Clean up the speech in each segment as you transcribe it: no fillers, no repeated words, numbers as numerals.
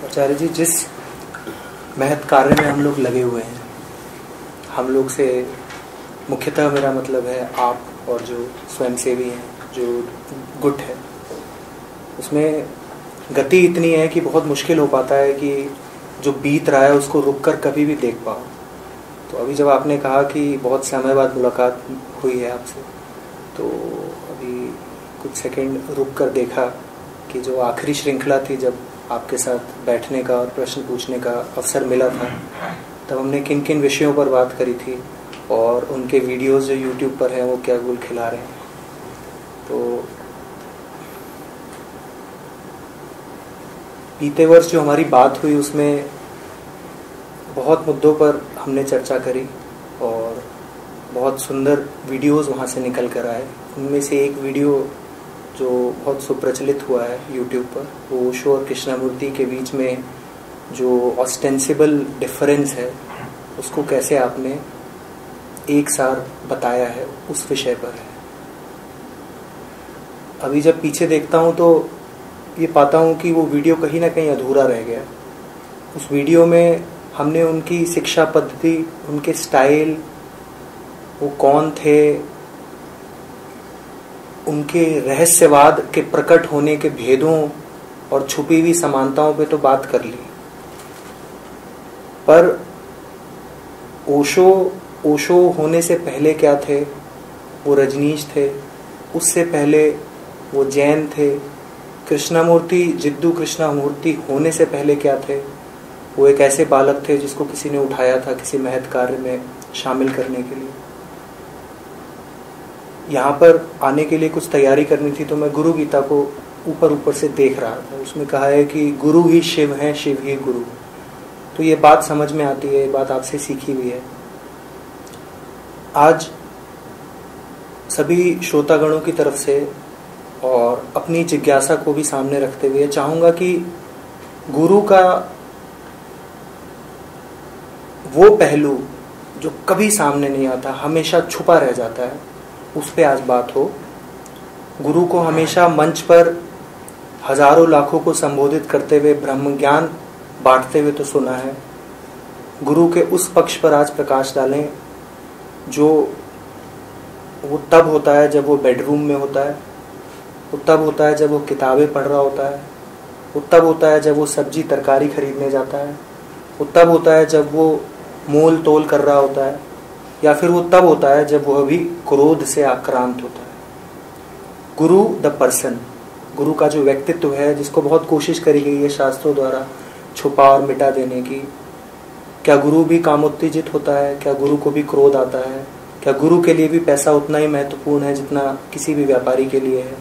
आचार्य जी, जिस महत् कार्य में हम लोग लगे हुए हैं, हम लोग से मुख्यतः मेरा मतलब है आप और जो स्वयंसेवी हैं, जो गुट है, उसमें गति इतनी है कि बहुत मुश्किल हो पाता है कि जो बीत रहा है उसको रुक कर कभी भी देख पाओ। तो अभी जब आपने कहा कि बहुत समय बाद मुलाकात हुई है आपसे, तो अभी कुछ सेकंड रुक कर देखा कि जो आखिरी श्रृंखला थी जब आपके साथ बैठने का और प्रश्न पूछने का अवसर मिला था, तब हमने किन किन विषयों पर बात करी थी और उनके वीडियोस जो यूट्यूब पर हैं वो क्या गुल खिला रहे हैं। तो बीते वर्ष जो हमारी बात हुई उसमें बहुत मुद्दों पर हमने चर्चा करी और बहुत सुंदर वीडियोस वहाँ से निकल कर आए। उनमें से एक वीडियो जो बहुत सुप्रचलित हुआ है यूट्यूब पर, वो ओशो और कृष्णमूर्ति के बीच में जो ऑस्टेंसिबल डिफरेंस है उसको कैसे आपने एक साथ बताया है, उस विषय पर है। अभी जब पीछे देखता हूँ तो ये पाता हूँ कि वो वीडियो कहीं ना कहीं अधूरा रह गया। उस वीडियो में हमने उनकी शिक्षा पद्धति, उनके स्टाइल, वो कौन थे, उनके रहस्यवाद के प्रकट होने के भेदों और छुपी हुई समानताओं पे तो बात कर ली, पर ओशो होने से पहले क्या थे, वो रजनीश थे, उससे पहले वो जैन थे, कृष्णमूर्ति, जिद्दू कृष्णमूर्ति होने से पहले क्या थे, वो एक ऐसे बालक थे जिसको किसी ने उठाया था किसी महत् कार्य में शामिल करने के लिए। यहाँ पर आने के लिए कुछ तैयारी करनी थी तो मैं गुरु गीता को ऊपर से देख रहा था। उसमें कहा है कि गुरु ही शिव है, शिव ही गुरु। तो ये बात समझ में आती है, ये बात आपसे सीखी हुई है। आज सभी श्रोतागणों की तरफ से और अपनी जिज्ञासा को भी सामने रखते हुए चाहूंगा कि गुरु का वो पहलू जो कभी सामने नहीं आता, हमेशा छुपा रह जाता है, उस पे आज बात हो। गुरु को हमेशा मंच पर हजारों लाखों को संबोधित करते हुए ब्रह्म ज्ञान बांटते हुए तो सुना है। गुरु के उस पक्ष पर आज प्रकाश डालें जो वो तब होता है जब वो बेडरूम में होता है, वो तब होता है जब वो किताबें पढ़ रहा होता है, वो तब होता है जब वो सब्जी तरकारी खरीदने जाता है, वो तब होता है जब वो मोल तोल कर रहा होता है, या फिर वो तब होता है जब वह भी क्रोध से आक्रांत होता है। गुरु द पर्सन, गुरु का जो व्यक्तित्व है, जिसको बहुत कोशिश करी गई है शास्त्रों द्वारा छुपा और मिटा देने की। क्या गुरु भी कामोत्तेजित होता है? क्या गुरु को भी क्रोध आता है? क्या गुरु के लिए भी पैसा उतना ही महत्वपूर्ण है जितना किसी भी व्यापारी के लिए है?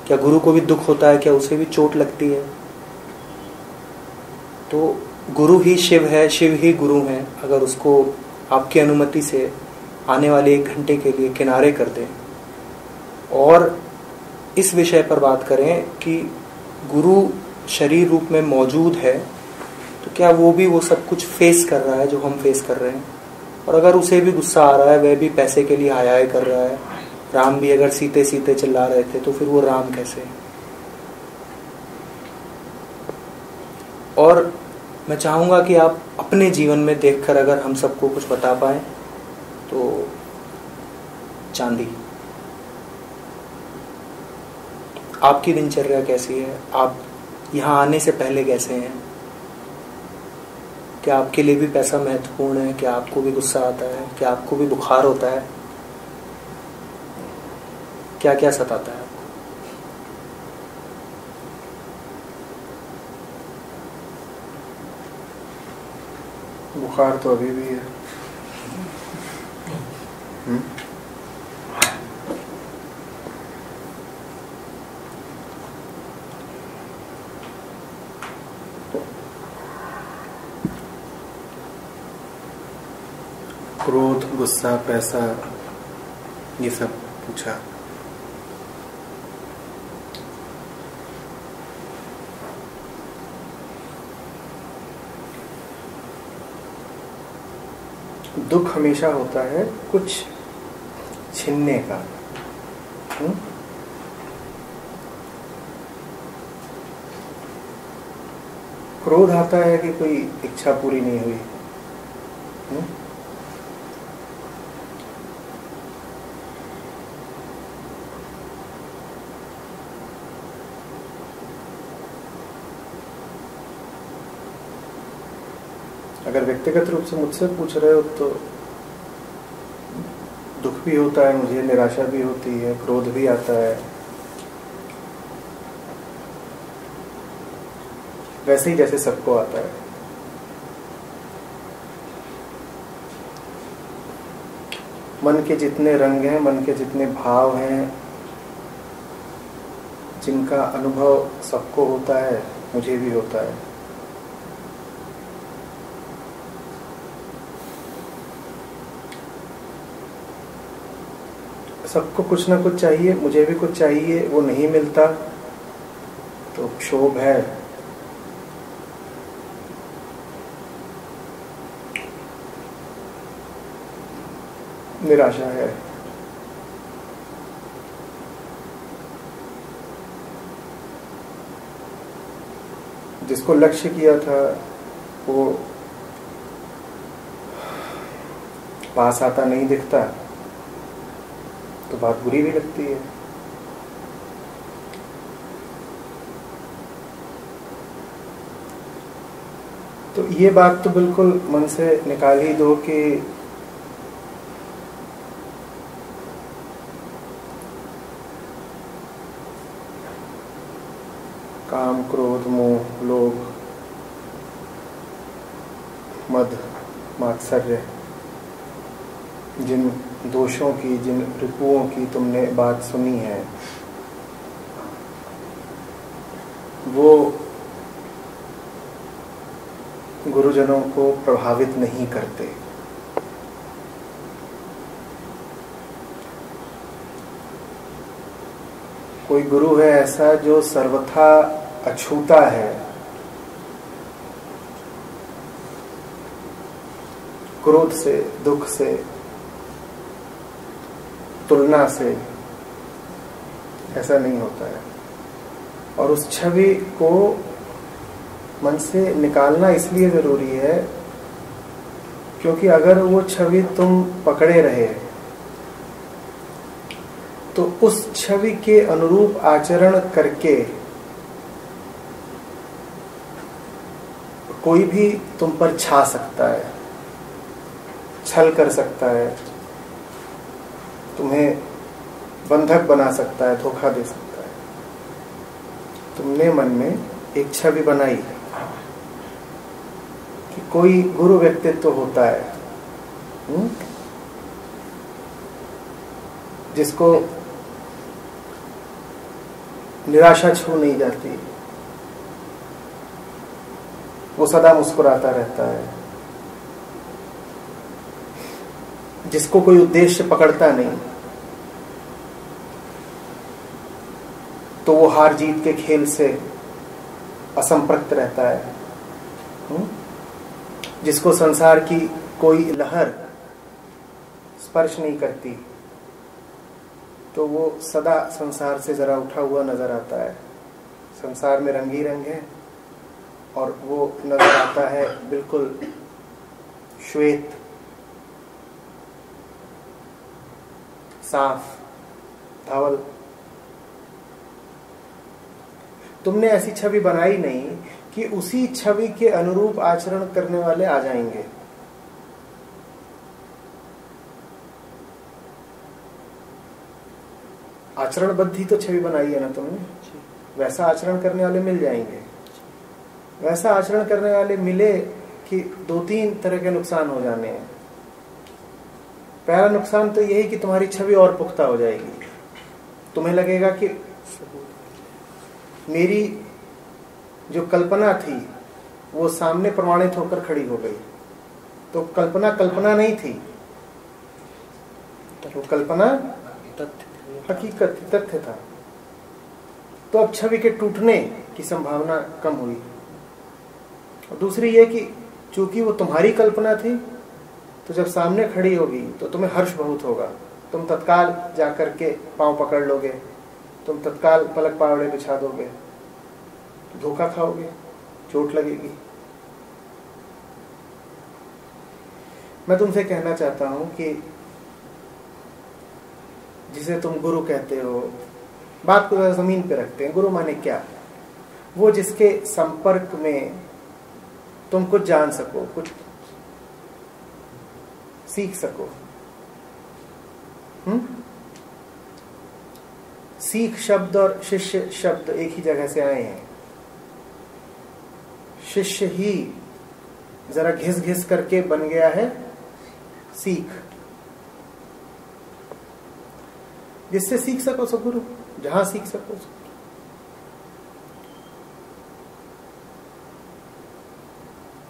क्या गुरु को भी दुख होता है? क्या उसे भी चोट लगती है? तो गुरु ही शिव है, शिव ही गुरु है। अगर उसको आपकी अनुमति से आने वाले 1 घंटे के लिए किनारे कर दें और इस विषय पर बात करें कि गुरु शरीर रूप में मौजूद है, तो क्या वो भी वो सब कुछ फेस कर रहा है जो हम फेस कर रहे हैं? और अगर उसे भी गुस्सा आ रहा है, वह भी पैसे के लिए हाय हाय कर रहा है। राम भी अगर सीते सीते चिल्ला रहे थे तो फिर वो राम कैसे? और मैं चाहूंगा कि आप अपने जीवन में देखकर अगर हम सबको कुछ बता पाए तो चांदी। आपकी दिनचर्या कैसी है? आप यहाँ आने से पहले कैसे हैं? क्या आपके लिए भी पैसा महत्वपूर्ण है? क्या आपको भी गुस्सा आता है? क्या आपको भी बुखार होता है? क्या क्या सताता है आपको? बुखार तो अभी भी है। क्रोध, गुस्सा, पैसा, ये सब पूछा। दुख हमेशा होता है कुछ छीनने का। क्रोध आता है कि कोई इच्छा पूरी नहीं हुई। अगर व्यक्तिगत रूप से मुझसे पूछ रहे हो तो दुख भी होता है मुझे, निराशा भी होती है, क्रोध भी आता है। वैसे ही जैसे सबको आता है। मन के जितने रंग हैं, मन के जितने भाव हैं, जिनका अनुभव सबको होता है, मुझे भी होता है। सबको कुछ ना कुछ चाहिए, मुझे भी कुछ चाहिए, वो नहीं मिलता तो क्षोभ है। निराशा है। जिसको लक्ष्य किया था वो पास आता नहीं दिखता तो बात बुरी भी लगती है। तो ये बात तो बिल्कुल मन से निकाल ही दो कि काम, क्रोध, मोह, लोभ, मद, मात्सर्य, जिन दोषों की, जिन रिपुओं की तुमने बात सुनी है, वो गुरुजनों को प्रभावित नहीं करते। कोई गुरु है ऐसा जो सर्वथा अछूता है, क्रोध से, दुख से, तुलना से, ऐसा नहीं होता है। और उस छवि को मन से निकालना इसलिए जरूरी है क्योंकि अगर वो छवि तुम पकड़े रहे तो उस छवि के अनुरूप आचरण करके कोई भी तुम पर छा सकता है, छल कर सकता है, तुम्हें बंधक बना सकता है, धोखा दे सकता है। तुमने मन में एक छवि बनाई कि कोई गुरु व्यक्तित्व होता है जिसको निराशा छू नहीं जाती, वो सदा मुस्कुराता रहता है, जिसको कोई उद्देश्य पकड़ता नहीं, तो वो हार जीत के खेल से असंपृक्त रहता है, जिसको संसार की कोई लहर स्पर्श नहीं करती, तो वो सदा संसार से जरा उठा हुआ नजर आता है। संसार में रंग ही रंग है और वो नजर आता है बिल्कुल श्वेत, साफ, धवल। तुमने ऐसी छवि बनाई नहीं कि उसी छवि के अनुरूप आचरण करने वाले आ जाएंगे। आचरणबद्ध ही तो छवि बनाई है ना तुमने, वैसा आचरण करने वाले मिल जाएंगे। वैसा आचरण करने वाले मिले कि 2-3 तरह के नुकसान हो जाने हैं। पहला नुकसान तो यही कि तुम्हारी छवि और पुख्ता हो जाएगी। तुम्हें लगेगा कि मेरी जो कल्पना थी वो सामने प्रमाणित होकर खड़ी हो गई। तो कल्पना कल्पना नहीं थी, तो कल्पना हकीकत, तथ्य था। तो अब छवि के टूटने की संभावना कम हुई। और दूसरी ये कि चूंकि वो तुम्हारी कल्पना थी, तो जब सामने खड़ी होगी तो तुम्हें हर्ष बहुत होगा। तुम तत्काल जाकर के पांव पकड़ लोगे, तुम तत्काल पलक पावड़े बिछा दोगे, धोखा खाओगे। चोट लगेगी। मैं तुमसे कहना चाहता हूं कि जिसे तुम गुरु कहते हो, बात को जमीन पे रखते हैं। गुरु माने क्या? वो जिसके संपर्क में तुम कुछ जान सको, कुछ सीख सको। सीख शब्द और शिष्य शब्द एक ही जगह से आए हैं। शिष्य ही जरा घिस घिस करके बन गया है सीख। जिससे सीख सको सो गुरु, जहां सीख सको सो।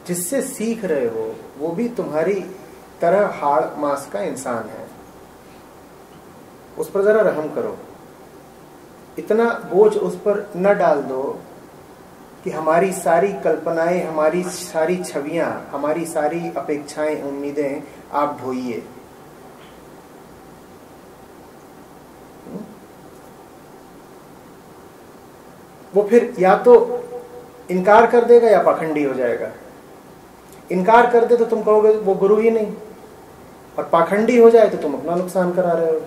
जिससे सीख रहे हो वो भी तुम्हारी तरह हाड़ मांस का इंसान है। उस पर जरा रहम करो। इतना बोझ उस पर न डाल दो कि हमारी सारी कल्पनाएं, हमारी सारी छवियां, हमारी सारी अपेक्षाएं, उम्मीदें आप ढोइए। वो फिर या तो इनकार कर देगा या पाखंडी हो जाएगा। इनकार कर दे तो तुम कहोगे वो गुरु ही नहीं, और पाखंडी हो जाए तो तुम अपना नुकसान करा रहे हो।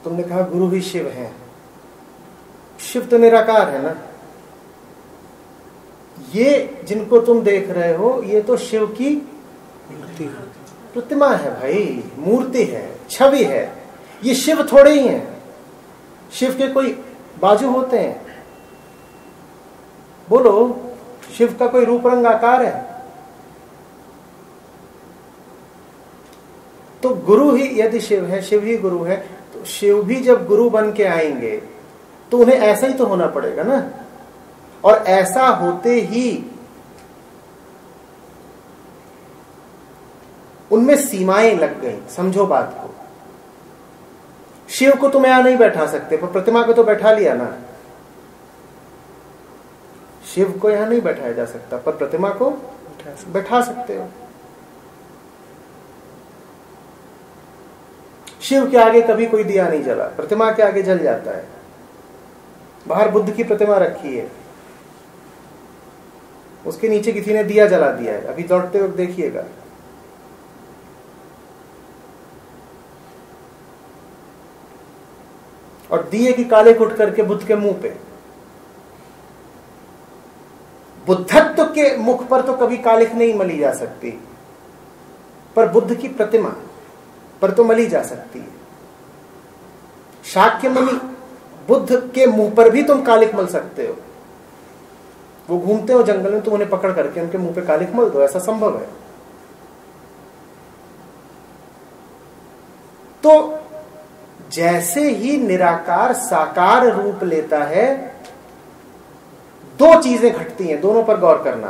तुमने कहा गुरु ही शिव है। शिव तो निराकार है ना। ये जिनको तुम देख रहे हो ये तो शिव की प्रतिमा है भाई, मूर्ति है, छवि है। ये शिव थोड़े ही हैं। शिव के कोई बाजू होते हैं? बोलो, शिव का कोई रूप रंग आकार है? तो गुरु ही यदि शिव है, शिव ही गुरु है, तो शिव भी जब गुरु बन के आएंगे तो उन्हें ऐसा ही तो होना पड़ेगा ना। और ऐसा होते ही उनमें सीमाएं लग गई। समझो बात को। शिव को तुम यहां नहीं बैठा सकते, पर प्रतिमा को तो बैठा लिया ना। शिव को यहां नहीं बैठाया जा सकता, पर प्रतिमा को बैठा सकते हो। शिव के आगे कभी कोई दिया नहीं जला, प्रतिमा के आगे जल जाता है। बाहर बुद्ध की प्रतिमा रखी है, उसके नीचे किसी ने दिया जला दिया है। अभी दौड़ते वक्त देखिएगा। और दिए की काले उठ करके बुद्ध के मुंह पे। बुद्धत्व के मुख पर तो कभी कालिख नहीं मली जा सकती, पर बुद्ध की प्रतिमा पर तो मली जा सकती है। शाक्यमुनि बुद्ध के मुंह पर भी तुम कालिख मल सकते हो। वो घूमते हो जंगल में, तुम उन्हें पकड़ करके उनके मुंह पे कालिख मल दो, ऐसा संभव है। तो जैसे ही निराकार साकार रूप लेता है, दो चीजें घटती हैं, दोनों पर गौर करना।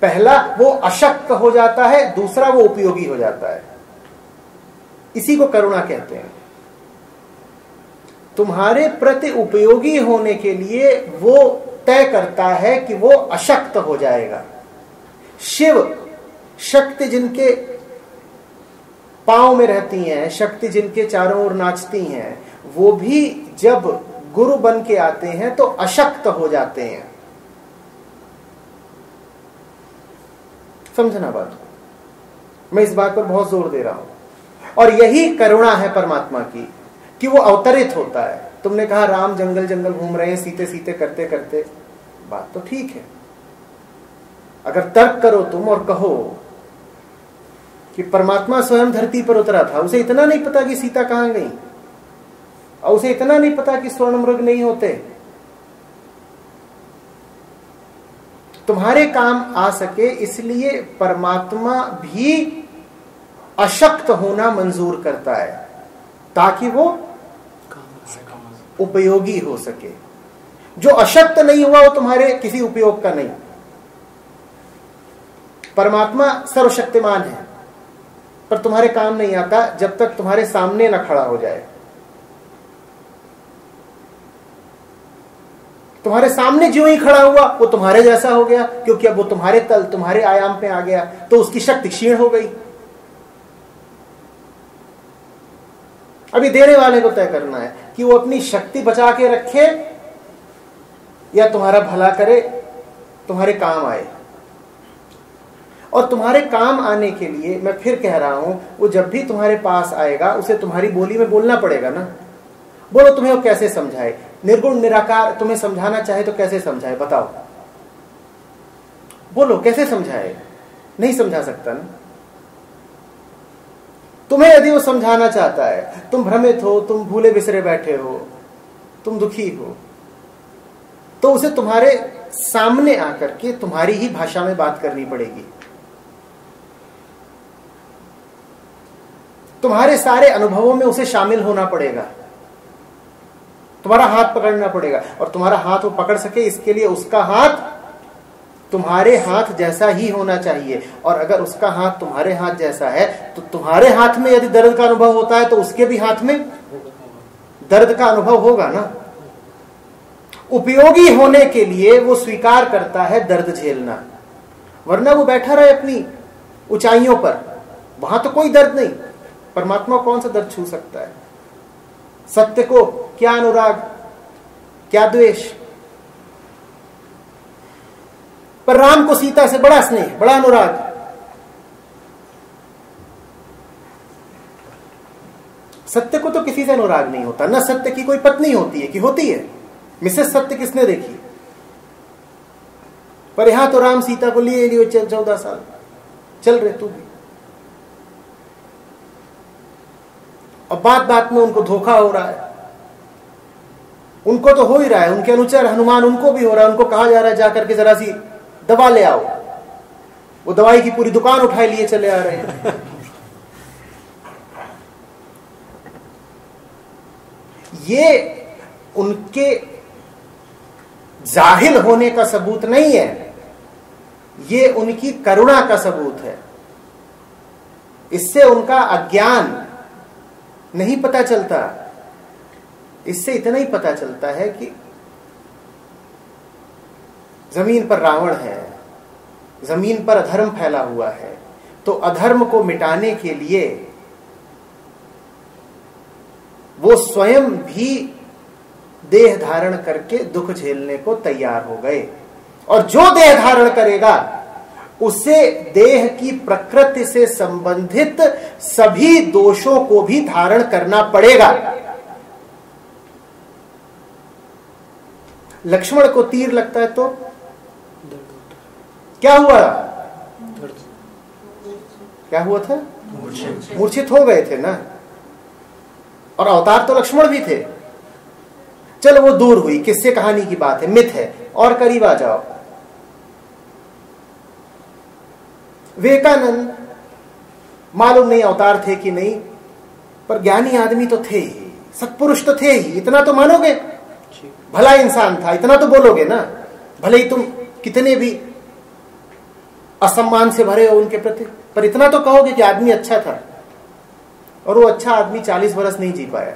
पहला, वो अशक्त हो जाता है, दूसरा वो उपयोगी हो जाता है। इसी को करुणा कहते हैं। तुम्हारे प्रति उपयोगी होने के लिए वो तय करता है कि वो अशक्त हो जाएगा। शिव शक्ति जिनके पांव में रहती हैं, शक्ति जिनके चारों ओर नाचती हैं, वो भी जब गुरु बन के आते हैं तो अशक्त हो जाते हैं। समझना बात, मैं इस बात पर बहुत जोर दे रहा हूं। और यही करुणा है परमात्मा की, कि वो अवतरित होता है। तुमने कहा राम जंगल जंगल घूम रहे हैं, सीते सीते करते करते, बात तो ठीक है। अगर तर्क करो तुम और कहो कि परमात्मा स्वयं धरती पर उतरा था, उसे इतना नहीं पता कि सीता कहां गई, और उसे इतना नहीं पता कि स्वर्ण मृग नहीं होते, तुम्हारे काम आ सके, इसलिए परमात्मा भी अशक्त होना मंजूर करता है, ताकि वो उपयोगी हो सके। जो अशक्त नहीं हुआ वो तुम्हारे किसी उपयोग का नहीं। परमात्मा सर्वशक्तिमान है, पर तुम्हारे काम नहीं आता जब तक तुम्हारे सामने न खड़ा हो जाए। तुम्हारे सामने जो ही खड़ा हुआ वो तुम्हारे जैसा हो गया, क्योंकि अब वो तुम्हारे तल, तुम्हारे आयाम पे आ गया, तो उसकी शक्ति क्षीण हो गई। अभी देने वाले को तय करना है कि वो अपनी शक्ति बचा के रखे या तुम्हारा भला करे, तुम्हारे काम आए। और तुम्हारे काम आने के लिए मैं फिर कह रहा हूं, वो जब भी तुम्हारे पास आएगा उसे तुम्हारी बोली में बोलना पड़ेगा ना। बोलो तुम्हें वो कैसे समझाए? निर्गुण निराकार तुम्हें समझाना चाहे तो कैसे समझाए? बताओ, बोलो कैसे समझाए? नहीं समझा सकता ना। तुम्हें यदि वो समझाना चाहता है, तुम भ्रमित हो, तुम भूले बिसरे बैठे हो, तुम दुखी हो, तो उसे तुम्हारे सामने आकर के तुम्हारी ही भाषा में बात करनी पड़ेगी। तुम्हारे सारे अनुभवों में उसे शामिल होना पड़ेगा, तुम्हारा हाथ पकड़ना पड़ेगा। और तुम्हारा हाथ वो पकड़ सके इसके लिए उसका हाथ तुम्हारे हाथ जैसा ही होना चाहिए। और अगर उसका हाथ तुम्हारे हाथ जैसा है तो तुम्हारे हाथ में यदि दर्द का अनुभव होता है तो उसके भी हाथ में दर्द का अनुभव होगा ना। उपयोगी होने के लिए वो स्वीकार करता है दर्द झेलना, वरना वो बैठा रहे अपनी ऊंचाइयों पर, वहां तो कोई दर्द नहीं। परमात्मा कौन सा दर्द छू सकता है? सत्य को क्या अनुराग, क्या द्वेष। पर राम को सीता से बड़ा स्नेह, बड़ा अनुराग। सत्य को तो किसी से अनुराग नहीं होता, न सत्य की कोई पत्नी होती है कि होती है। मिसेस सत्य किसने देखी? पर यहां तो राम सीता को लिए 14 साल चल रहे तू भी, और बात बात में उनको धोखा हो रहा है। उनको तो हो ही रहा है, उनके अनुचर हनुमान उनको भी हो रहा है। उनको कहा जा रहा है जाकर के जरा सी दवा ले आओ, वो दवाई की पूरी दुकान उठाए लिए चले आ रहे हैं। ये उनके जाहिल होने का सबूत नहीं है, ये उनकी करुणा का सबूत है। इससे उनका अज्ञान नहीं पता चलता। इससे इतना ही पता चलता है कि जमीन पर रावण है, जमीन पर अधर्म फैला हुआ है, तो अधर्म को मिटाने के लिए वो स्वयं भी देह धारण करके दुख झेलने को तैयार हो गए। और जो देह धारण करेगा उसे देह की प्रकृति से संबंधित सभी दोषों को भी धारण करना पड़ेगा। लक्ष्मण को तीर लगता है तो क्या हुआ? क्या हुआ था? मूर्छित हो गए थे ना। और अवतार तो लक्ष्मण भी थे। चलो वो दूर हुई, किससे कहानी की बात है, मिथ है। और करीब आ जाओ, विवेकानंद मालूम नहीं अवतार थे कि नहीं, पर ज्ञानी आदमी तो थे ही, सत्पुरुष तो थे ही, इतना तो मानोगे। भला इंसान था, इतना तो बोलोगे ना। भले ही तुम कितने भी असम्मान से भरे हो उनके प्रति, पर इतना तो कहोगे कि आदमी अच्छा था। और वो अच्छा आदमी 40 वर्ष नहीं जी पाया।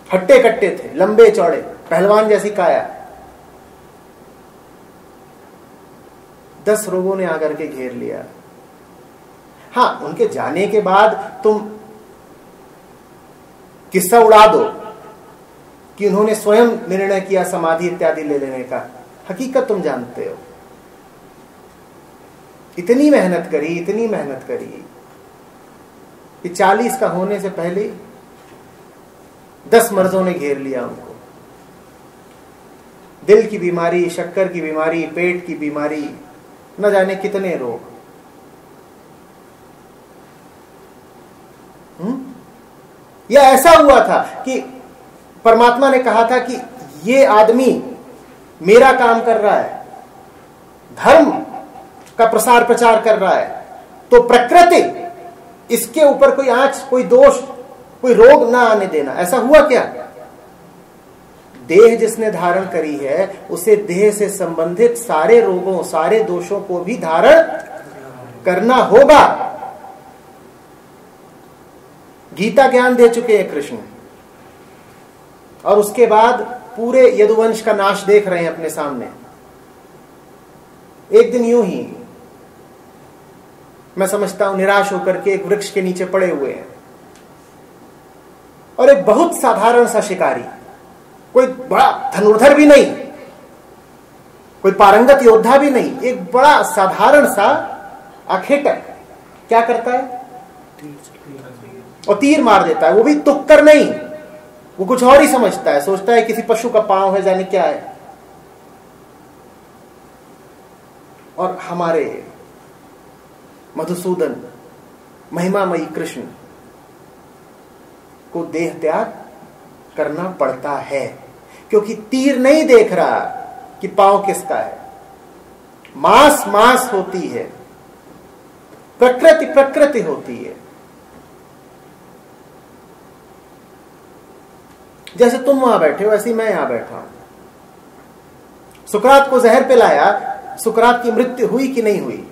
हट्टे कट्टे थे, लंबे चौड़े, पहलवान जैसी काया। 10 रोगों ने आकर के घेर लिया। हां, उनके जाने के बाद तुम किस्सा उड़ा दो कि उन्होंने स्वयं निर्णय किया समाधि इत्यादि ले लेने का। हकीकत तुम जानते हो। इतनी मेहनत करी, इतनी मेहनत करी कि 40 का होने से पहले 10 मर्जों ने घेर लिया उनको। दिल की बीमारी, शक्कर की बीमारी, पेट की बीमारी, न जाने कितने रोग। यह ऐसा हुआ था कि परमात्मा ने कहा था कि ये आदमी मेरा काम कर रहा है, धर्म का प्रसार प्रचार कर रहा है, तो प्रकृति इसके ऊपर कोई आंच, कोई दोष, कोई रोग ना आने देना। ऐसा हुआ क्या? देह जिसने धारण करी है उसे देह से संबंधित सारे रोगों, सारे दोषों को भी धारण करना होगा। गीता ज्ञान दे चुके हैं कृष्ण, और उसके बाद पूरे यदुवंश का नाश देख रहे हैं अपने सामने। एक दिन यूं ही मैं समझता हूं निराश होकर के एक वृक्ष के नीचे पड़े हुए हैं, और एक बहुत साधारण सा शिकारी, कोई बड़ा धनुर्धर भी नहीं, कोई पारंगत योद्धा भी नहीं, एक बड़ा साधारण सा आखेटक क्या करता है, और तीर मार देता है। वो भी तुक्कर नहीं, वो कुछ और ही समझता है, सोचता है किसी पशु का पांव है, जाने क्या है। और हमारे मधुसूदन महिमामयी कृष्ण को देह त्याग करना पड़ता है, क्योंकि तीर नहीं देख रहा कि पांव किसका है। मांस मांस होती है, प्रकृति प्रकृति होती है। जैसे तुम वहां बैठे हो, ऐसे ही मैं यहां बैठा हूं। सुकरात को जहर पिलाया, सुकरात की मृत्यु हुई कि नहीं हुई?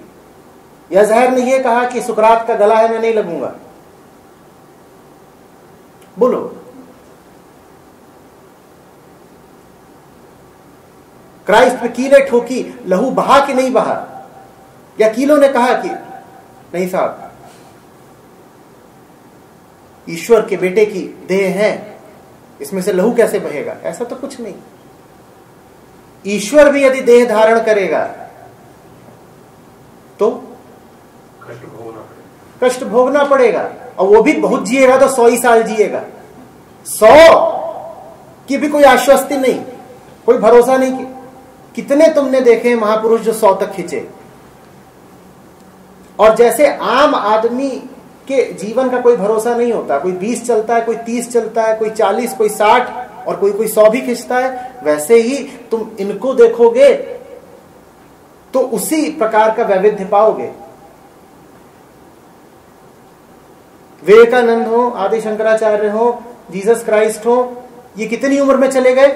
या जहर ने यह कहा कि सुकरात का गला है, मैं नहीं लगूंगा? बोलो। क्राइस्ट पे कीलें ठोकी, लहू बहा कि नहीं बहा? या कीलों ने कहा कि नहीं साहब, ईश्वर के बेटे की देह है, इसमें से लहू कैसे बहेगा? ऐसा तो कुछ नहीं। ईश्वर भी यदि देह धारण करेगा तो कष्ट भोगना पड़ेगा, और वो भी बहुत जिएगा तो 100 ही साल जिएगा। 100 की भी कोई आश्वस्ति नहीं, कोई भरोसा नहीं। कि कितने तुमने देखे महापुरुष जो 100 तक खिंचे। और जैसे आम आदमी के जीवन का कोई भरोसा नहीं होता, कोई 20 चलता है, कोई 30 चलता है, कोई 40, कोई 60 और कोई 100 भी खिंचता है, वैसे ही तुम इनको देखोगे तो उसी प्रकार का वैविध्य पाओगे। विवेकानंद हो, आदि शंकराचार्य हो, जीसस क्राइस्ट हो, ये कितनी उम्र में चले गए?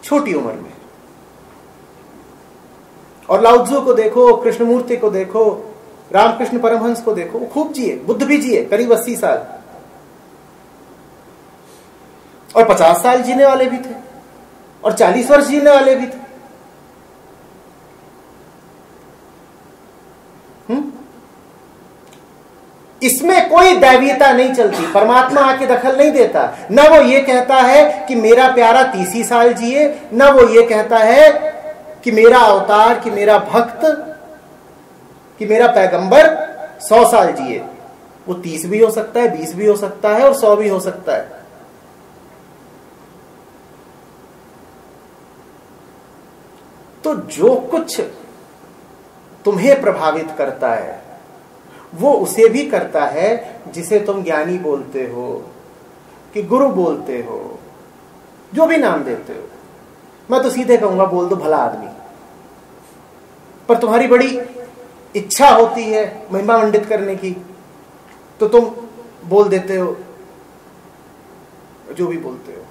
छोटी उम्र में। और लाउत्जू को देखो, कृष्णमूर्ति को देखो, रामकृष्ण परमहंस को देखो, वो खूब जिए। बुद्ध भी जिए करीब 80 साल, और 50 साल जीने वाले भी थे, और 40 वर्ष जीने वाले भी थे। इसमें कोई दैवीयता नहीं चलती, परमात्मा आके दखल नहीं देता। ना वो ये कहता है कि मेरा प्यारा 30 साल जिए, ना वो ये कहता है कि मेरा अवतार, कि मेरा भक्त, कि मेरा पैगंबर 100 साल जिए। वो 30 भी हो सकता है, 20 भी हो सकता है, और 100 भी हो सकता है। तो जो कुछ तुम्हें प्रभावित करता है वो उसे भी करता है जिसे तुम ज्ञानी बोलते हो, कि गुरु बोलते हो, जो भी नाम देते हो। मैं तो सीधे कहूंगा बोल दो भला आदमी। पर तुम्हारी बड़ी इच्छा होती है महिमा मंडित करने की, तो तुम बोल देते हो जो भी बोलते हो।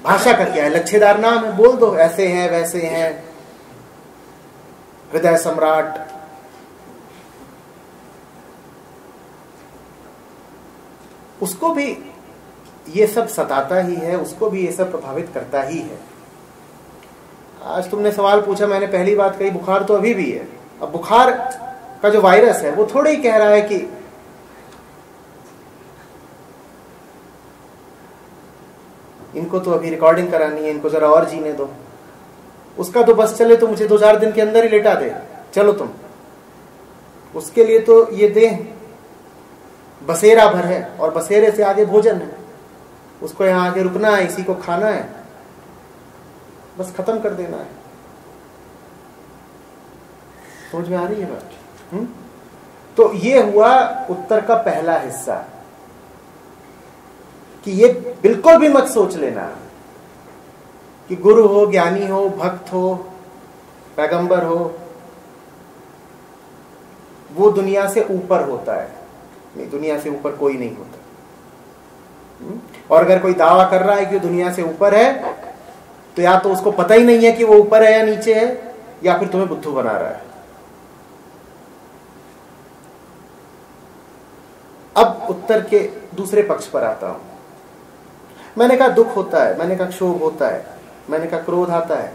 भाषा का क्या है? लच्छेदार नाम है, बोल दो, ऐसे हैं वैसे हैं, हृदय सम्राट। उसको भी ये सब सताता ही है, उसको भी ये सब प्रभावित करता ही है। आज तुमने सवाल पूछा, मैंने पहली बात कही बुखार तो अभी भी है। अब बुखार का जो वायरस है वो थोड़ा ही कह रहा है कि इनको तो अभी रिकॉर्डिंग करानी है, इनको जरा और जीने दो। उसका तो बस चले तो मुझे 2-4 दिन के अंदर ही लेटा दे, चलो तुम। उसके लिए तो ये देह बसेरा भर है, और बसेरे से आगे भोजन है। उसको यहां आगे रुकना है, इसी को खाना है, बस खत्म कर देना है। समझ में आ रही है बात? तो ये हुआ उत्तर का पहला हिस्सा, कि ये बिल्कुल भी मत सोच लेना कि गुरु हो, ज्ञानी हो, भक्त हो, पैगंबर हो, वो दुनिया से ऊपर होता है। नहीं, दुनिया से ऊपर कोई नहीं होता। और अगर कोई दावा कर रहा है कि वो दुनिया से ऊपर है, तो या तो उसको पता ही नहीं है कि वो ऊपर है या नीचे है, या फिर तुम्हें बुद्धू बना रहा है। अब उत्तर के दूसरे पक्ष पर आता हूं। मैंने कहा दुख होता है, मैंने कहा क्षोभ होता है, मैंने कहा क्रोध आता है।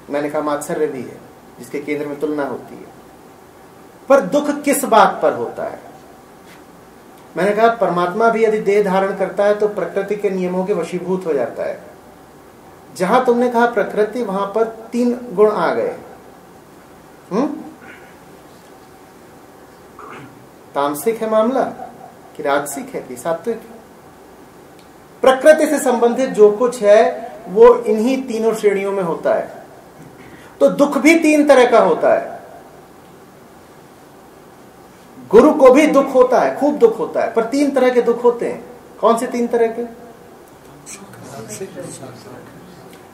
मैंने कहा मात्सर्य भी है, जिसके केंद्र में तुलना होती है। पर दुख किस बात पर होता है? मैंने कहा परमात्मा भी यदि देह धारण करता है तो प्रकृति के नियमों के वशीभूत हो जाता है। जहां तुमने कहा प्रकृति, वहां पर 3 गुण आ गए। तामसिक है मामला कि राजसिक है कि सात्विक? प्रकृति से संबंधित जो कुछ है वो इन्हीं तीनों श्रेणियों में होता है। तो दुख भी 3 तरह का होता है। गुरु को भी दुख होता है, खूब दुख होता है, पर 3 तरह के दुख होते हैं। कौन से 3 तरह के?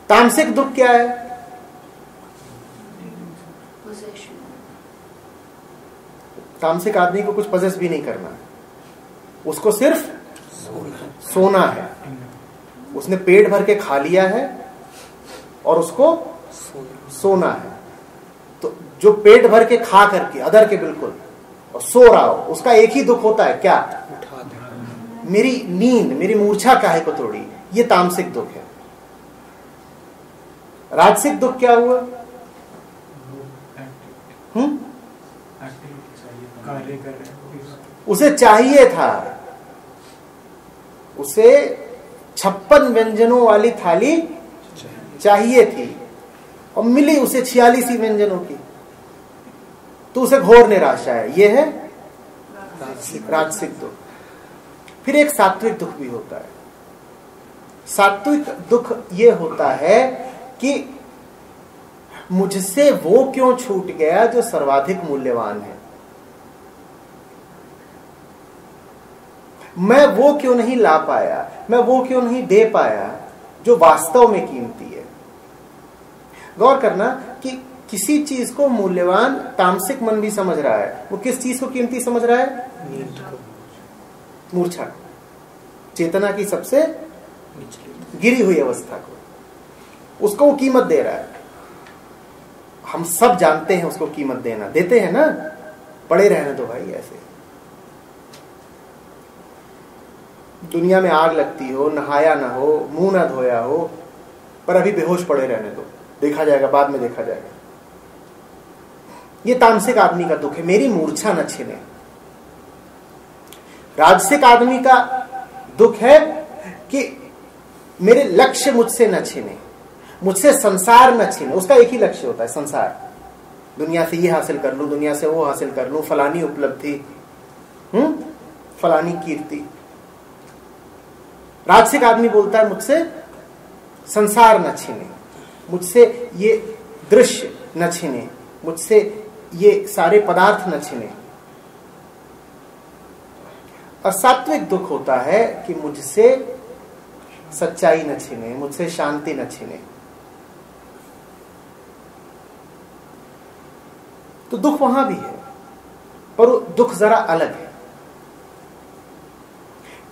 तामसिक दुख क्या है? तामसिक आदमी को कुछ पजेस भी नहीं करना है, उसको सिर्फ सोना है। उसने पेट भर के खा लिया है और उसको सोना है। तो जो पेट भर के खा करके अदर के बिल्कुल और सो रहा हो, उसका एक ही दुख होता है, क्या? मेरी नींद, मेरी मूर्छा काहे को तोड़ी। ये तामसिक दुख है। राजसिक दुख क्या हुआ? उसे चाहिए था, उसे 56 व्यंजनों वाली थाली चाहिए थी और मिली उसे 46 ही व्यंजनों की, तो उसे घोर निराशा है। यह है राजसिक दुख। फिर एक सात्विक दुख भी होता है। सात्विक दुख यह होता है कि मुझसे वो क्यों छूट गया जो सर्वाधिक मूल्यवान है, मैं वो क्यों नहीं ला पाया, मैं वो क्यों नहीं दे पाया जो वास्तव में कीमती है। गौर करना कि किसी चीज को मूल्यवान तामसिक मन भी समझ रहा है। वो किस चीज को कीमती समझ रहा है? मूर्छा, चेतना की सबसे गिरी हुई अवस्था को, उसको वो कीमत दे रहा है। हम सब जानते हैं उसको कीमत देना, देते हैं ना, पड़े रहने दो भाई। ऐसे दुनिया में आग लगती हो, नहाया ना हो, मुंह ना धोया हो, पर अभी बेहोश पड़े रहने दो, देखा जाएगा, बाद में देखा जाएगा। ये तामसिक आदमी का दुख है, मेरी मूर्छा न छिने। राजसिक आदमी का दुख है कि मेरे लक्ष्य मुझसे न छिने, मुझसे संसार न छिने। उसका एक ही लक्ष्य होता है, संसार। दुनिया से ये हासिल कर लूं, दुनिया से वो हासिल कर लूं, फलानी उपलब्धि, फलानी कीर्ति। राजसिक आदमी बोलता है मुझसे संसार न छिने, मुझसे ये दृश्य न छिने, मुझसे ये सारे पदार्थ न छिने। और सात्विक दुख होता है कि मुझसे सच्चाई न छिने, मुझसे शांति न छिने। तो दुख वहां भी है, पर वो दुख जरा अलग है।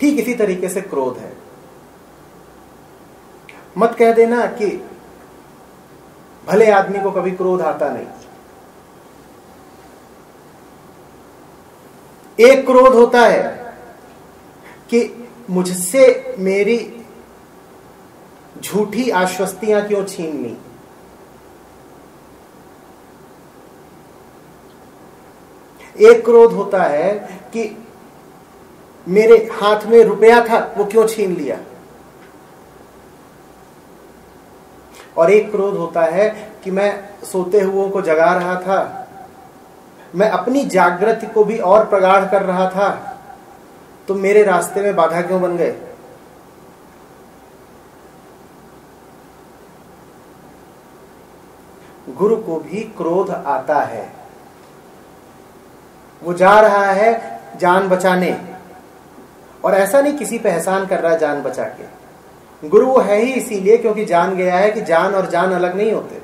ठीक इसी तरीके से क्रोध है। मत कह देना कि भले आदमी को कभी क्रोध आता नहीं। एक क्रोध होता है कि मुझसे मेरी झूठी आश्वस्तियां क्यों छीन ली। एक क्रोध होता है कि मेरे हाथ में रुपया था, वो क्यों छीन लिया। और एक क्रोध होता है कि मैं सोते हुओं को जगा रहा था, मैं अपनी जागृति को भी और प्रगाढ़ कर रहा था, तो मेरे रास्ते में बाधा क्यों बन गए। गुरु को भी क्रोध आता है, वो जा रहा है जान बचाने, और ऐसा नहीं किसी पे एहसान कर रहा है जान बचा के। गुरु वो है ही इसीलिए क्योंकि जान गया है कि जान और जान अलग नहीं होते।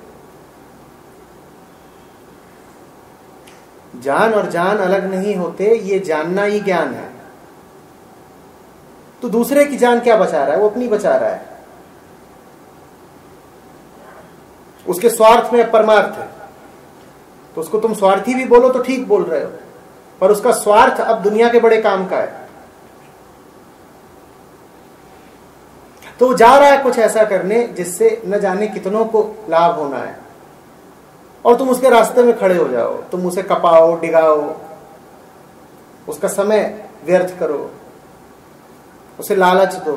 जान और जान अलग नहीं होते, ये जानना ही ज्ञान है। तो दूसरे की जान क्या बचा रहा है? वो अपनी बचा रहा है। उसके स्वार्थ में परमार्थ है, तो उसको तुम स्वार्थी भी बोलो तो ठीक बोल रहे हो, पर उसका स्वार्थ अब दुनिया के बड़े काम का है। तो वो जा रहा है कुछ ऐसा करने जिससे न जाने कितनों को लाभ होना है, और तुम उसके रास्ते में खड़े हो जाओ, तुम उसे कपाओ, डिगाओ, उसका समय व्यर्थ करो, उसे लालच दो,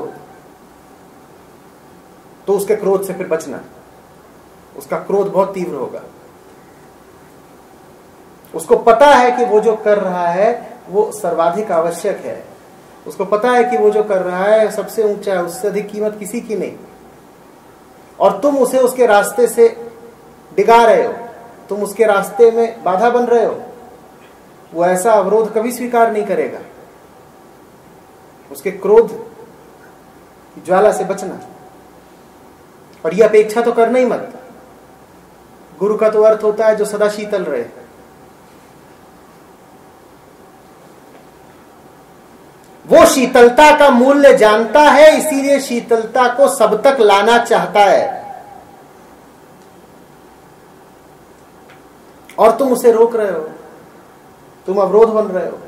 तो उसके क्रोध से फिर बचना। उसका क्रोध बहुत तीव्र होगा। उसको पता है कि वो जो कर रहा है वो सर्वाधिक आवश्यक है। उसको पता है कि वो जो कर रहा है सबसे ऊंचा है, उससे अधिक कीमत किसी की नहीं। और तुम उसे उसके रास्ते से डिगा रहे हो, तुम उसके रास्ते में बाधा बन रहे हो। वो ऐसा अवरोध कभी स्वीकार नहीं करेगा। उसके क्रोध की ज्वाला से बचना। और ये अपेक्षा तो करना ही मत। गुरु का तो अर्थ होता है जो सदा शीतल रहे। वो शीतलता का मूल्य जानता है, इसीलिए शीतलता को सब तक लाना चाहता है। और तुम उसे रोक रहे हो, तुम अवरोध बन रहे हो।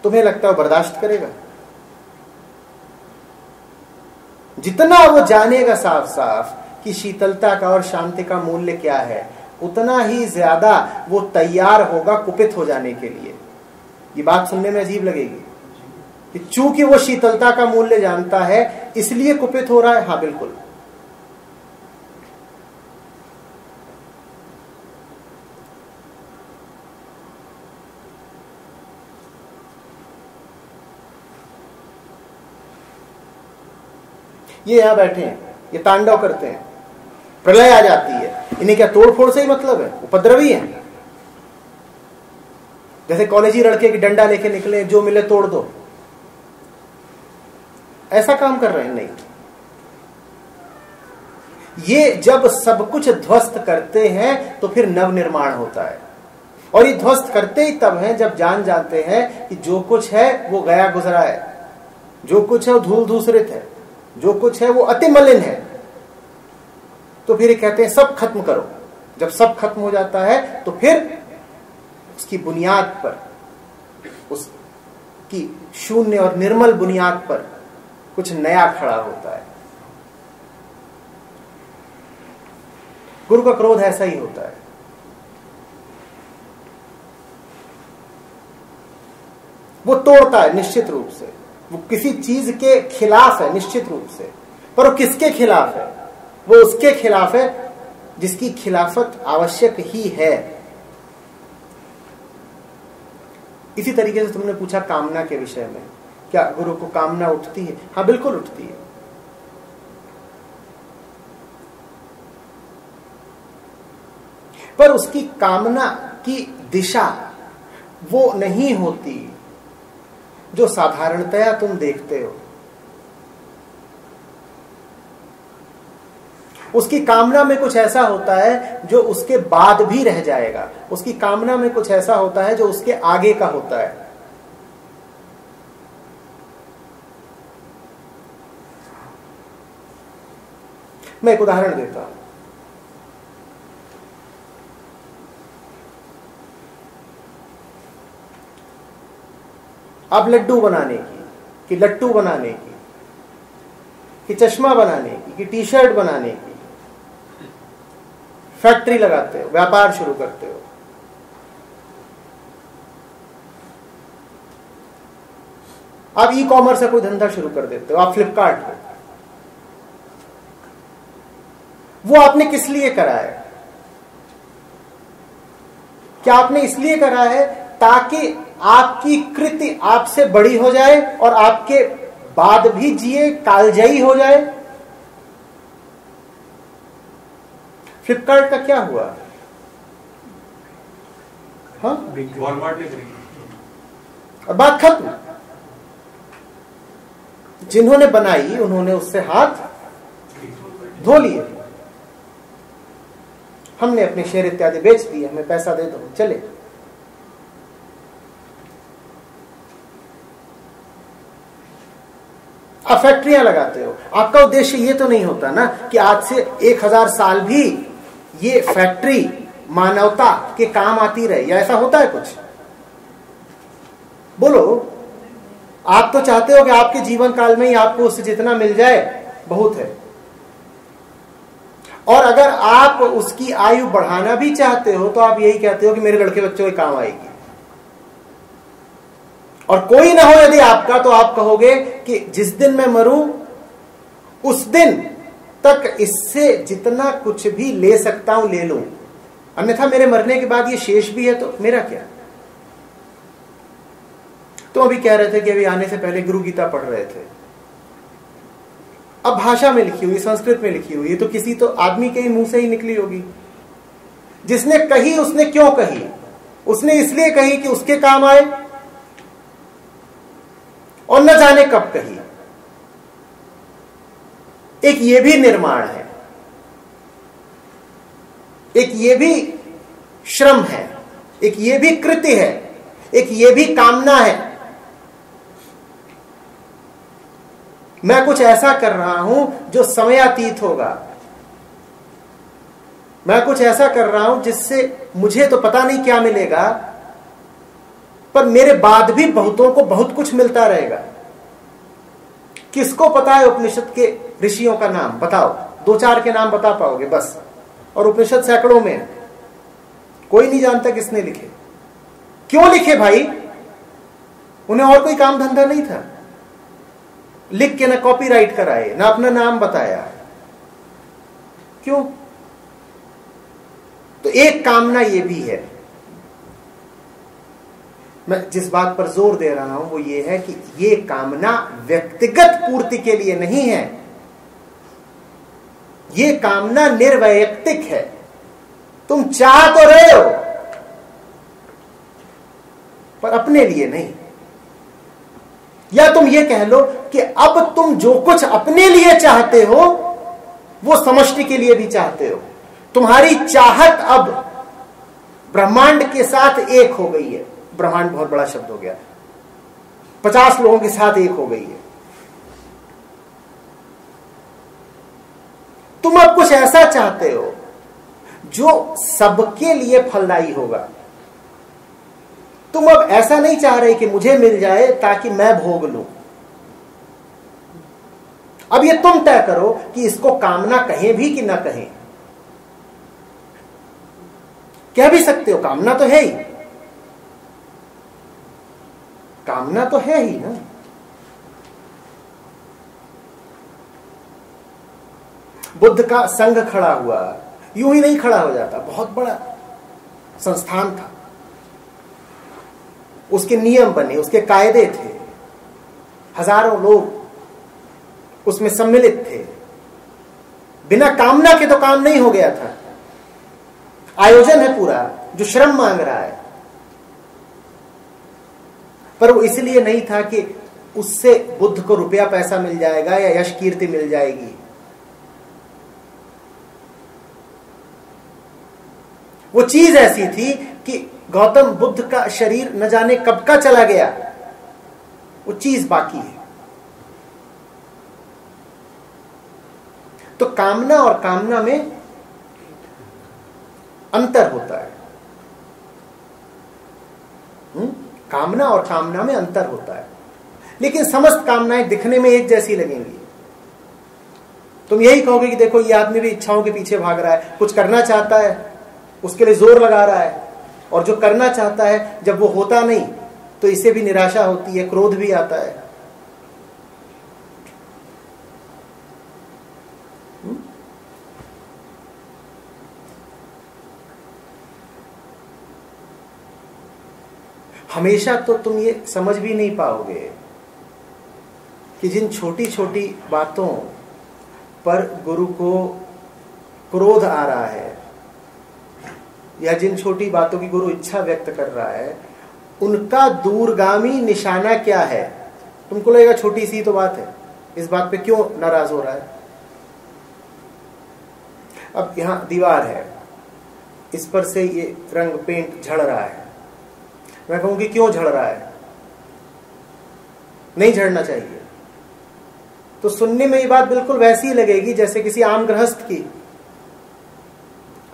तुम्हें लगता है बर्दाश्त करेगा? जितना वो जानेगा साफ साफ कि शीतलता का और शांति का मूल्य क्या है, उतना ही ज्यादा वो तैयार होगा कुपित हो जाने के लिए। ये बात सुनने में अजीब लगेगी कि चूंकि वो शीतलता का मूल्य जानता है इसलिए कुपित हो रहा है। हाँ बिल्कुल। ये यहां बैठे हैं, ये तांडव करते हैं, प्रलय आ जाती है, इन्हें क्या तोड़ फोड़ से ही मतलब है? उपद्रवी है। जैसे कॉलेजी लड़के की डंडा लेके निकले, जो मिले तोड़ दो, ऐसा काम कर रहे हैं। नहीं, ये जब सब कुछ ध्वस्त करते हैं तो फिर नव निर्माण होता है। और ये ध्वस्त करते ही तब हैं जब जानते हैं कि जो कुछ है वो गया गुजरा है, जो कुछ है वो धूल धूसरित है, जो कुछ है वो अति मलिन है। तो फिर ये कहते हैं सब खत्म करो। जब सब खत्म हो जाता है तो फिर उसकी बुनियाद पर, उसकी शून्य और निर्मल बुनियाद पर कुछ नया खड़ा होता है। गुरु का क्रोध ऐसा ही होता है। वो तोड़ता है निश्चित रूप से, वो किसी चीज के खिलाफ है निश्चित रूप से, पर वो किसके खिलाफ है? वो उसके खिलाफ है जिसकी खिलाफत आवश्यक ही है। इसी तरीके से तुमने पूछा कामना के विषय में, क्या गुरु को कामना उठती है? हाँ बिल्कुल उठती है। पर उसकी कामना की दिशा वो नहीं होती जो साधारणतया तुम देखते हो। उसकी कामना में कुछ ऐसा होता है जो उसके बाद भी रह जाएगा। उसकी कामना में कुछ ऐसा होता है जो उसके आगे का होता है। मैं एक उदाहरण देता हूं। आप लड्डू बनाने की, कि लट्टू बनाने की, कि चश्मा बनाने की, कि टी शर्ट बनाने की फैक्ट्री लगाते हो, व्यापार शुरू करते हो। आप ई कॉमर्स से कोई धंधा शुरू कर देते हो, आप फ्लिपकार्ट हो। वो आपने किस लिए करा है? क्या आपने इसलिए करा है ताकि आपकी कृति आपसे बड़ी हो जाए और आपके बाद भी जिए कालजयी हो जाए? फ्लिपकार्ट का क्या हुआ? हाँ, और बात खत्म। जिन्होंने बनाई उन्होंने उससे हाथ धो लिए। हमने अपने शेयर इत्यादि बेच दिए, हमें पैसा दे दो, चले। आप फैक्ट्रियां लगाते हो, आपका उद्देश्य ये तो नहीं होता ना कि आज से 1000 साल भी ये फैक्ट्री मानवता के काम आती रहे, या ऐसा होता है कुछ? बोलो। आप तो चाहते हो कि आपके जीवन काल में ही आपको उससे जितना मिल जाए बहुत है। और अगर आप उसकी आयु बढ़ाना भी चाहते हो तो आप यही कहते हो कि मेरे लड़के बच्चों के काम आएगी, और कोई ना हो यदि आपका, तो आप कहोगे कि जिस दिन मैं मरूं उस दिन तक इससे जितना कुछ भी ले सकता हूं ले लूं, अन्यथा मेरे मरने के बाद ये शेष भी है तो मेरा क्या। तो अभी कह रहे थे कि अभी आने से पहले गुरु गीता पढ़ रहे थे। अब भाषा में लिखी हुई, संस्कृत में लिखी हुई, तो किसी तो आदमी के ही मुंह से ही निकली होगी। जिसने कही उसने क्यों कही? उसने इसलिए कही कि उसके काम आए, और न जाने कब कही। एक ये भी निर्माण है, एक ये भी श्रम है, एक ये भी कृत्य है, एक ये भी कामना है। मैं कुछ ऐसा कर रहा हूं जो समयातीत होगा, मैं कुछ ऐसा कर रहा हूं जिससे मुझे तो पता नहीं क्या मिलेगा, पर मेरे बाद भी बहुतों को बहुत कुछ मिलता रहेगा। किसको पता है उपनिषद के ऋषियों का नाम? बताओ, 2-4 के नाम बता पाओगे बस। और उपनिषद सैकड़ों में है, कोई नहीं जानता किसने लिखे। क्यों लिखे भाई? उन्हें और कोई काम धंधा नहीं था। लिख के ना कॉपीराइट कराए, ना अपना नाम बताया। क्यों? तो एक कामना ये भी है। मैं जिस बात पर जोर दे रहा हूं वो ये है कि ये कामना व्यक्तिगत पूर्ति के लिए नहीं है, ये कामना निर्वैयक्तिक है। तुम चाह तो रहे हो पर अपने लिए नहीं। या तुम ये कह लो कि अब तुम जो कुछ अपने लिए चाहते हो वो समष्टि के लिए भी चाहते हो। तुम्हारी चाहत अब ब्रह्मांड के साथ एक हो गई है। ब्रह्मांड बहुत बड़ा शब्द हो गया, 50 लोगों के साथ एक हो गई है। तुम अब कुछ ऐसा चाहते हो जो सबके लिए फलदायी होगा। तुम अब ऐसा नहीं चाह रहे कि मुझे मिल जाए ताकि मैं भोग लूं। अब ये तुम तय करो कि इसको कामना कहें भी कि ना कहें। कह भी सकते हो, कामना तो है ही, कामना तो है ही ना। बुद्ध का संघ खड़ा हुआ, यूं ही नहीं खड़ा हो जाता, बहुत बड़ा संस्थान था, उसके नियम बने, उसके कायदे थे, हजारों लोग उसमें सम्मिलित थे। बिना कामना के तो काम नहीं हो गया था। आयोजन है पूरा जो श्रम मांग रहा है, पर वो इसलिए नहीं था कि उससे बुद्ध को रुपया पैसा मिल जाएगा या यश कीर्ति मिल जाएगी। वो चीज ऐसी थी कि गौतम बुद्ध का शरीर न जाने कब का चला गया, वो चीज बाकी है। तो कामना और कामना में अंतर होता है। कामना और कामना में अंतर होता है, लेकिन समस्त कामनाएं दिखने में एक जैसी लगेंगी। तुम यही कहोगे कि देखो ये आदमी भी इच्छाओं के पीछे भाग रहा है, कुछ करना चाहता है, उसके लिए जोर लगा रहा है, और जो करना चाहता है जब वो होता नहीं तो इसे भी निराशा होती है, क्रोध भी आता है। हमेशा तो तुम ये समझ भी नहीं पाओगे कि जिन छोटी छोटी बातों पर गुरु को क्रोध आ रहा है, या जिन छोटी बातों की गुरु इच्छा व्यक्त कर रहा है, उनका दूरगामी निशाना क्या है। तुमको लगेगा छोटी सी तो बात है, इस बात पे क्यों नाराज हो रहा है। अब यहां दीवार है, इस पर से ये रंग पेंट झड़ रहा है, मैं कहूंगी क्यों झड़ रहा है, नहीं झड़ना चाहिए। तो सुनने में ये बात बिल्कुल वैसी ही लगेगी जैसे किसी आम गृहस्थ की।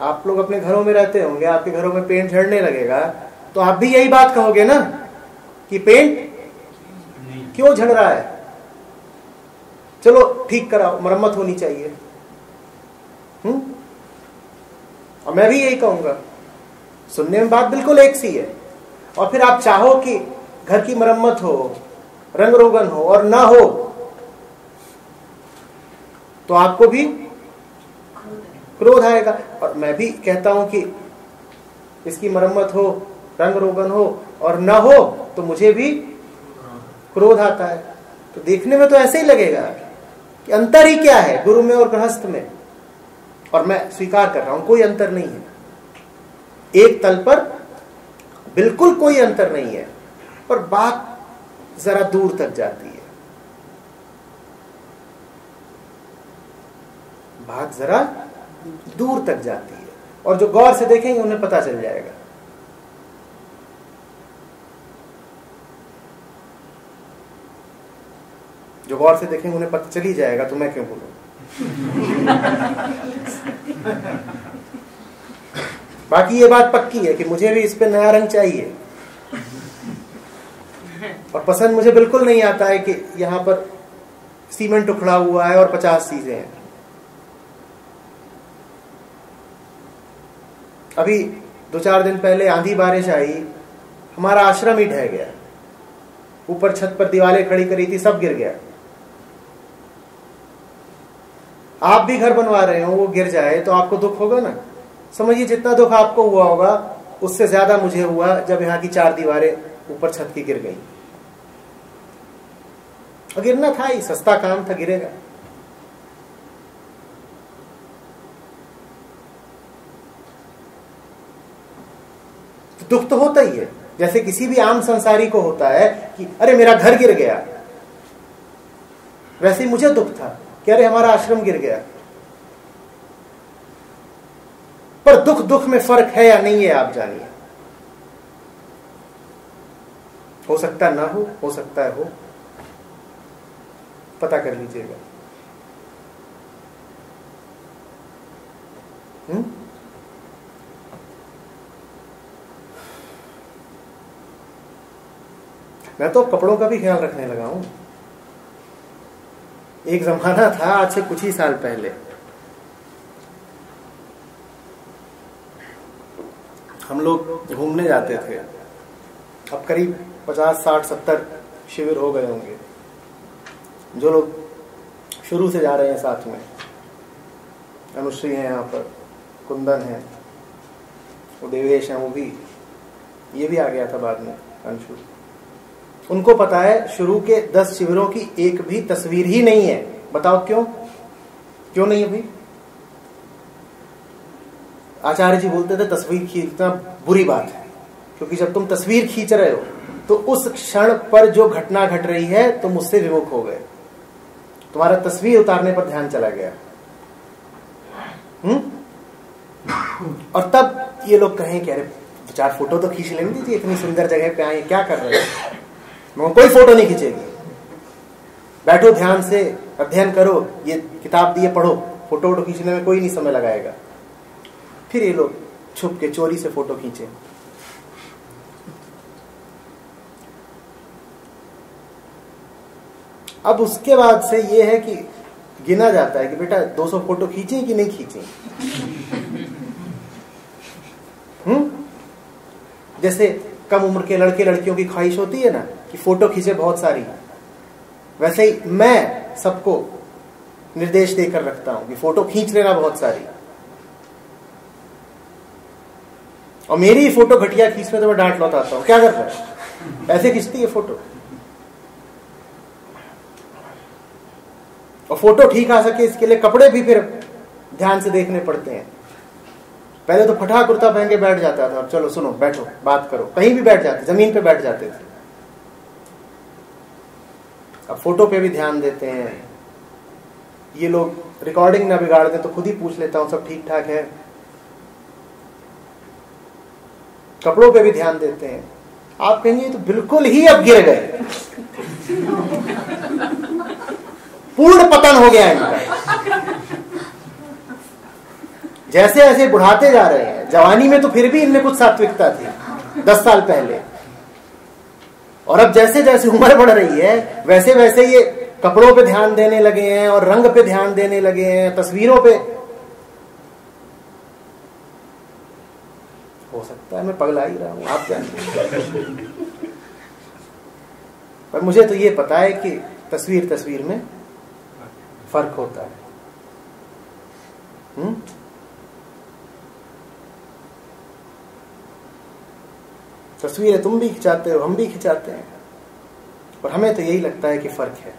आप लोग अपने घरों में रहते होंगे, आपके घरों में पेंट झड़ने लगेगा तो आप भी यही बात कहोगे ना कि पेंट क्यों झड़ रहा है, चलो ठीक कराओ, मरम्मत होनी चाहिए। और मैं भी यही कहूंगा, सुनने में बात बिल्कुल एक सी है। और फिर आप चाहो कि घर की मरम्मत हो, रंग रोगन हो और ना हो, तो आपको भी क्रोध आएगा। और मैं भी कहता हूं कि इसकी मरम्मत हो, रंग रोगन हो और ना हो, तो मुझे भी क्रोध आता है। तो देखने में तो ऐसे ही लगेगा कि अंतर ही क्या है गुरु में और गृहस्थ में। और मैं स्वीकार कर रहा हूं कोई अंतर नहीं है, एक तल पर बिल्कुल कोई अंतर नहीं है, पर बात जरा दूर तक जाती है, बात जरा दूर तक जाती है। और जो गौर से देखेंगे उन्हें पता चल जाएगा। जो गौर से देखेंगे उन्हें पता चल ही जाएगा, तो मैं क्यों बोलूं। बाकी ये बात पक्की है कि मुझे भी इस पे नया रंग चाहिए, और पसंद मुझे बिल्कुल नहीं आता है कि यहां पर सीमेंट उखड़ा हुआ है और 50 चीजें हैं। अभी 2-4 दिन पहले आंधी बारिश आई, हमारा आश्रम ही ढह गया। ऊपर छत पर दीवारें खड़ी करी थी, सब गिर गया। आप भी घर बनवा रहे हो, वो गिर जाए तो आपको दुख होगा ना। समझिए जितना दुख आपको हुआ होगा उससे ज्यादा मुझे हुआ जब यहाँ की 4 दीवारें ऊपर छत की गिर गई। और गिरना था ही, सस्ता काम था, गिरेगा। तो दुख तो होता ही है, जैसे किसी भी आम संसारी को होता है कि अरे मेरा घर गिर गया, वैसे ही मुझे दुख था कि अरे हमारा आश्रम गिर गया। पर दुख दुख में फर्क है या नहीं है आप जानिए। हो सकता है ना हो सकता है हो, पता कर लीजिएगा। मैं तो कपड़ों का भी ख्याल रखने लगा हूं। एक जमाना था, आज से कुछ ही साल पहले, हम लोग घूमने जाते थे। अब करीब 50, 60, 70 शिविर हो गए होंगे। जो लोग शुरू से जा रहे हैं साथ में, अनुश्री है यहाँ पर, कुंदन है, वो देवेश है, वो भी, ये भी आ गया था बाद में, अंशु। उनको पता है शुरू के 10 शिविरों की एक भी तस्वीर ही नहीं है। बताओ क्यों? क्यों नहीं है भाई? आचार्य जी बोलते थे तस्वीर खींचना बुरी बात है, क्योंकि जब तुम तस्वीर खींच रहे हो तो उस क्षण पर जो घटना घट रही है तुम उससे विमुख हो गए, तुम्हारा तस्वीर उतारने पर ध्यान चला गया। और तब ये लोग कहें कि अरे 4 फोटो तो खींच लेने दीजिए, इतनी सुंदर जगह पे आए, क्या कर रहे हैं? कोई फोटो नहीं खींचेगी, बैठो ध्यान से अध्ययन करो, ये किताब दिए पढ़ो, फोटो वोटो खींचने में कोई नहीं समय लगाएगा। फिर ये लोग छुप के चोरी से फोटो खींचे। अब उसके बाद से ये है कि गिना जाता है कि बेटा 200 फोटो खींची कि नहीं खींची। जैसे कम उम्र के लड़के लड़कियों की ख्वाहिश होती है ना कि फोटो खींचे बहुत सारी, वैसे ही मैं सबको निर्देश देकर रखता हूं कि फोटो खींच लेना बहुत सारी। और मेरी फोटो घटिया खींचने तो मैं डांट लौटाता हूं, क्या कर रहा है, ऐसे खींचती है फोटो। और फोटो ठीक आ सके इसके लिए कपड़े भी फिर ध्यान से देखने पड़ते हैं। पहले तो फटा कुर्ता पहन के बैठ जाता था, चलो सुनो बैठो बात करो, कहीं भी बैठ जाते, जमीन पे बैठ जाते थे। अब फोटो पे भी ध्यान देते हैं। ये लोग रिकॉर्डिंग ना बिगाड़ दें तो खुद ही पूछ लेता हूं सब ठीक ठाक है। कपड़ों पे भी ध्यान देते हैं। आप कहेंगे तो बिल्कुल ही अब गिर गए, पूर्ण पतन हो गया इनका। जैसे जैसे बुढ़ाते जा रहे हैं, जवानी में तो फिर भी इनमें कुछ सात्विकता थी 10 साल पहले, और अब जैसे जैसे उम्र बढ़ रही है वैसे वैसे ये कपड़ों पे ध्यान देने लगे हैं और रंग पे ध्यान देने लगे हैं, तस्वीरों पे। हो सकता है मैं पगला ही रहा हूं, आप जानते। पर मुझे तो ये पता है कि तस्वीर तस्वीर में फर्क होता है। तस्वीरें तुम भी खिंचाते हो, हम भी खिंचाते हैं, और हमें तो यही लगता है कि फर्क है।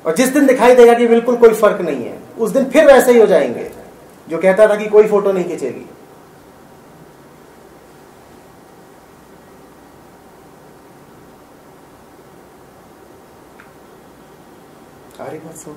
और जिस दिन दिखाई देगा कि बिल्कुल कोई फर्क नहीं है, उस दिन फिर वैसे ही हो जाएंगे जो कहता था कि कोई फोटो नहीं खींचेगी। आ रही बात समझ?